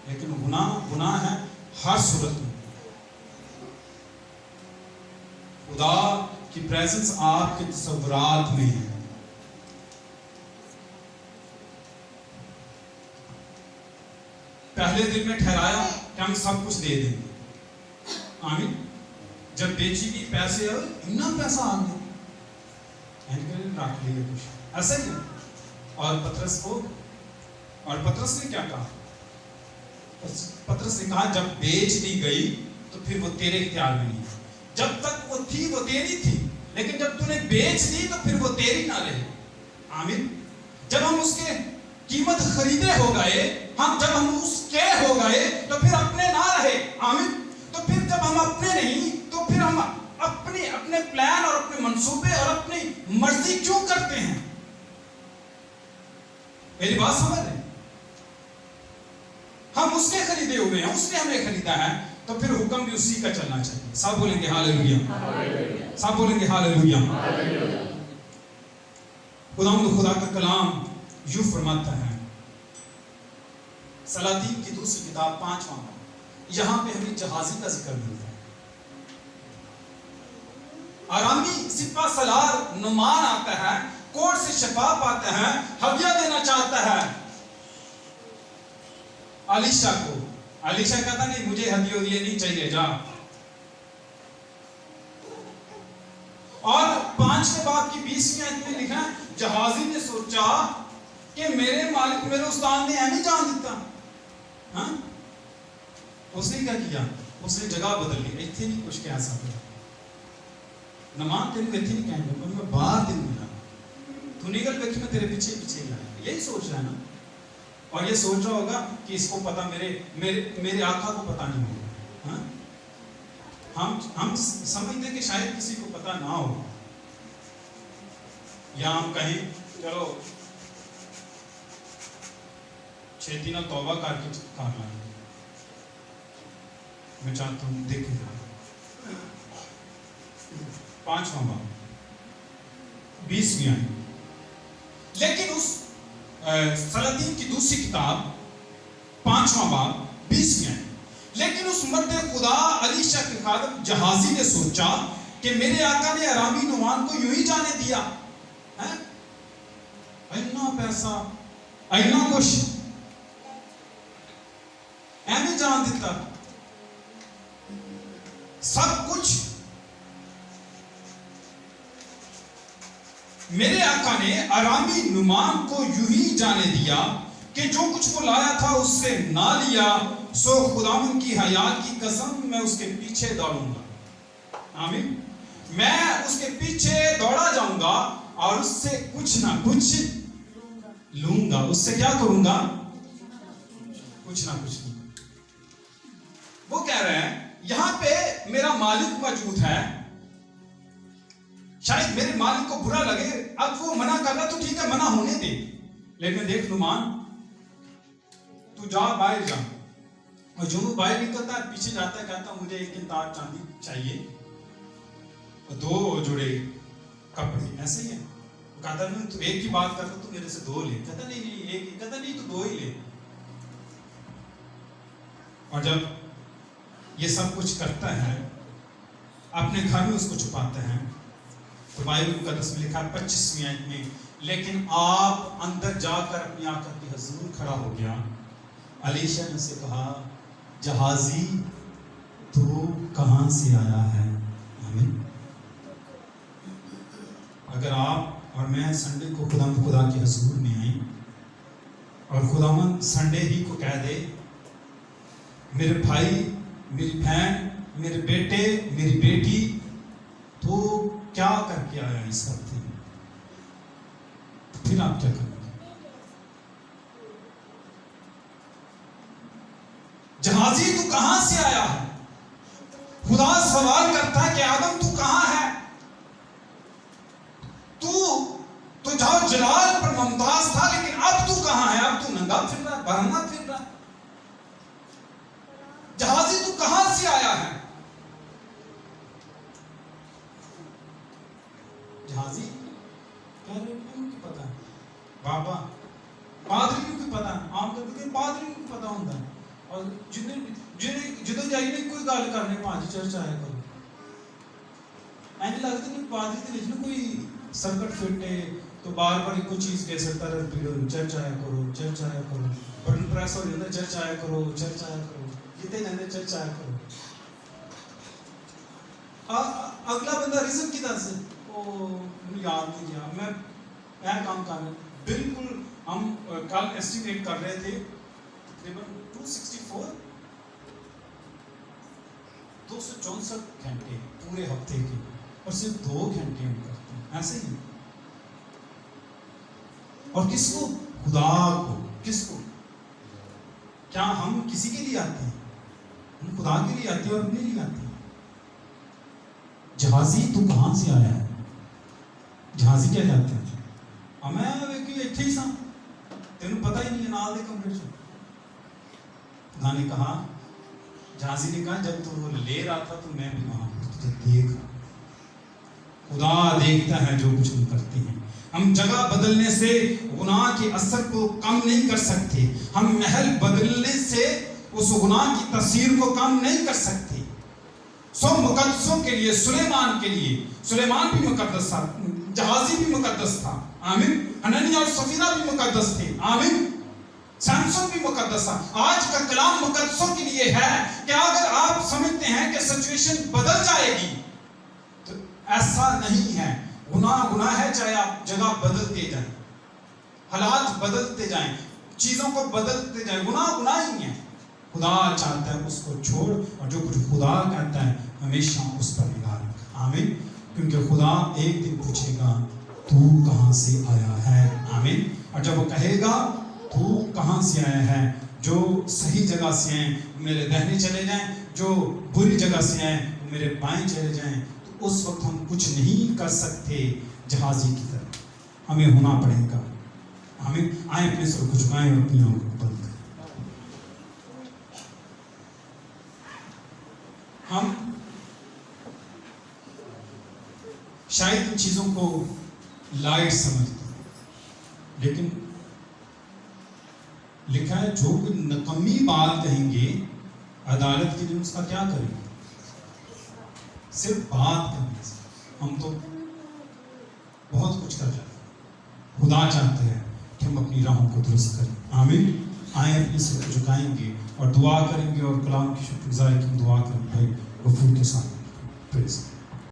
لیکن گناہ ہے ہر صورت میں. خدا کی پریزنس آپ کے تصورات میں ہے. پہلے دن میں ٹھہرایا کہ ہم سب کچھ دے دیں گے. آمین. جب بیچی گئی پیسے اتنا پیسہ آ گیا رکھ لیے کچھ ایسا ہی. اور پطرس نے کیا کہا؟ پطرس نے کہا جب بیچ دی گئی تو پھر وہ تیرے اختیار میں نہیں. جب تک وہ تھی وہ تیری تھی، لیکن جب تو نے بیچ دی تو پھر وہ تیری نہ رہی. آمین. جب ہم اس کے قیمت خریدے ہو گئے، جب ہم اس کے ہو گئے تو پھر اپنے نہ رہے. آمین. تو پھر جب ہم اپنے نہیں تو پھر ہم اپنے پلان اور اپنے منصوبے اور اپنی مرضی کیوں کرتے ہیں؟ میری بات سمجھ رہے ہیں؟ ہم اس کے خریدے ہوئے ہیں، اس نے ہمیں خریدا ہے، تو پھر حکم بھی اسی کا چلنا چاہیے. سب بولیں گے ہاللیلویا. سب بولیں گے ہاللیلویا. خدا کا کلام یوں فرماتا ہے، سلاطین کی دوسری کتاب 5واں باب، یہاں پہ ہمیں جہازی کا ذکر ملتا ہے. آرامی سپہ سالار نعمان آتا ہے، کوڑ سے شفا پاتا ہے، ہدیہ دینا چاہتا ہے علیشا کو. علیشا کہتا نہیں مجھے ہدیہ نہیں چاہیے، جا. اور 5 باب کی 20ویں آیت میں لکھا ہے جہازی نے سوچا کہ میرے مالک میرے استاد نے نہیں جان دیتا. ہاں اس نے کیا کیا؟ اس نے جگہ بدل لی. ایتھے نہیں کچھ کہہ سکتا نمان تینوں ایتھے نہیں کہیں گے، میں باہر دن ملا تو نکل بیٹھی میں تیرے پیچھے پیچھے لایا. یہی سوچ رہا ہے نا. اور یہ سوچ رہا ہوگا کہ اس کو پتا میرے آقا کو پتا نہیں ہوگا. ہم سمجھتے کہ شاید کسی کو پتا نہ ہو، یا ہم کہیں چلو چھیتی نہ توبہ کر کے کر لائیں. میں چاہتا ہوں دیکھیں 5واں باب 20ویں آیت. لیکن اس سلاطین کی دوسری کتاب 5واں باب 20ویں آیت. لیکن اس مرد خدا علیشا کے خادم جہازی نے سوچا کہ میرے آقا نے ارامی نعمان کو یوں ہی جانے دیا. اینا پیسہ اینا کچھ ایویں جان دیتا، سب کچھ. میرے آقا نے ارامی نعمان کو یوں ہی جانے دیا کہ جو کچھ وہ لایا تھا اس سے نہ لیا. سو خداوند کی حیات کی قسم میں اس کے پیچھے دوڑوں گا. آمین. میں اس کے پیچھے دوڑا جاؤں گا اور اس سے کچھ نہ کچھ لوں گا. اس سے کیا کروں گا؟ کچھ نہ کچھ لوں گا. وہ کہہ رہے ہیں یہاں پہ میرا مالک موجود ہے، شاید میرے مالک کو برا لگے. اب وہ منع کر رہا تو ٹھیک ہے، منع ہونے دے. لیکن دیکھ نعمان تو جا باہر جا. اور جو وہ باہر نکلتا ہے پیچھے جاتا ہے، کہتا مجھے 1 قنطار چاندی چاہیے اور 2 جوڑے کپڑے. ایسے ہی ہے. کہتا نہیں تو ایک کی بات کرتا تو میرے سے 2 لے. کہتا نہیں ایک، کہتا نہیں تو 2 ہی لے. اور جب یہ سب کچھ کرتا ہے اپنے گھر میں اس کو چھپاتا ہے تو بائبل مقدس میں لکھا 25ویں آیت میں لیکن آپ اندر جا کر اپنی آقا کے حضور کھڑا ہو گیا. علیشا نے اسے کہا جہازی تو کہاں سے آیا ہے؟ آمین. اگر آپ اور میں سنڈے کو خدا کے حضور میں آئیں اور خداوند سنڈے ہی کو کہہ دے میرے بھائی، میری بہن، میرے بیٹے، میری بیٹی تو کیا کر کے آیا اس ہفتے میں، پھر آپ کیا کریں گے؟ جہازی تو کہاں سے آیا ہے؟ خدا سوال کرتا ہے کہ آدم تو کہاں ہے؟ تو جہاں جلال پر ممتاز تھا، لیکن اب تو کہاں ہے؟ اب تو ننگا پھر رہا ہے، برہنہ پھر رہا ہے. جہازی تو کہاں سے آیا ہے؟ جہازی کہہ رہے کیوں کی پتا ہے بابا، پادریوں کی پتا ہے. عام طور پر پادریوں کی پتا ہوتا ہے. اور جدو جائی نہیں کوئی گل کرنے پانچ چرچ آیا کرو ایسے لگتا کہ پادری کے کوئی سرکٹ فٹ ہے تو بار بار ایک چیز کہہ سکتا رہتا چرچ آیا کرو چرچ آیا کرو بٹن پریس ہو جاتا چرچ آیا کرو چرچ آیا کرو جتنے جانے چرچ آیا کرو اگلا بندہ ریزن کی دس مجھے یاد نہیں کیا میں یہ کام کر رہا بالکل ہم کل ایسٹیمیٹ کر رہے تھے تقریباً 264 گھنٹے پورے ہفتے کے اور صرف 2 گھنٹے ہم کرتے ہیں ایسے ہی اور کس کو خدا کو کس کو کیا ہم کسی کے لیے آتے ہیں ہم خدا کے لیے آتے ہیں اور اپنے لیے آتے ہیں جہازی تو کہاں سے آیا ہے جہازی کیا جاتے ہیں ہمیں اتنے ہی سا تینوں پتہ ہی نہیں ہے نال دے کمرے سے خدا نے کہا جہازی نے کہا جب تو وہ لے رہا تھا تو میں بھی وہاں پر دیکھ رہا خدا دیکھتا ہے جو کچھ ہم کرتے ہیں ہم جگہ بدلنے سے گناہ کے اثر کو کم نہیں کر سکتے ہم محل بدلنے سے اس گناہ کی تاثیر کو کم نہیں کر سکتے سو مقدسوں کے لیے سلیمان بھی مقدس تھا جہازی بھی مقدس تھا آمین حنانیہ اور سفیرہ بھی مقدس تھے آمین سیمسن بھی مقدس تھا آج کا کلام مقدسوں کے لیے ہے کہ اگر آپ سمجھتے ہیں کہ سچویشن بدل جائے گی تو ایسا نہیں ہے گناہ ہے چاہے آپ جگہ بدلتے جائیں حالات بدلتے جائیں چیزوں کو بدلتے جائیں گناہ ہی ہے خدا چاہتا ہے اس کو چھوڑ اور جو کچھ خدا کہتا ہے ہمیشہ اس پر نگاہ رکھ آمین کیونکہ خدا ایک دن پوچھے گا تو کہاں سے آیا ہے آمین اور جب وہ کہے گا تو کہاں سے آیا ہے جو صحیح جگہ سے ہیں میرے دہنے چلے جائیں جو بری جگہ سے ہیں وہ میرے بائیں چلے جائیں تو اس وقت ہم کچھ نہیں کر سکتے جہازی کی طرح ہمیں ہونا پڑے گا ہمیں آئیں اپنے سر کو جھکائیں اور اپنی آنکھوں کو بند کریں ہم شاید ان چیزوں کو لائٹ سمجھتے ہیں لیکن لکھا ہے جو کوئی نکمی بات کہیں گے عدالت کے لیے اس کا کیا کریں گے صرف بات کرنے سے ہم تو بہت کچھ کر جاتے ہیں خدا چاہتے ہیں کہ ہم اپنی راہوں کو درست کریں آمین آئیں اپنے سر کو جھکائیں گے اور دعا کریں گے اور کلام کی شکر گزاری کی دعا کریں گے غفور کے سامنے پریز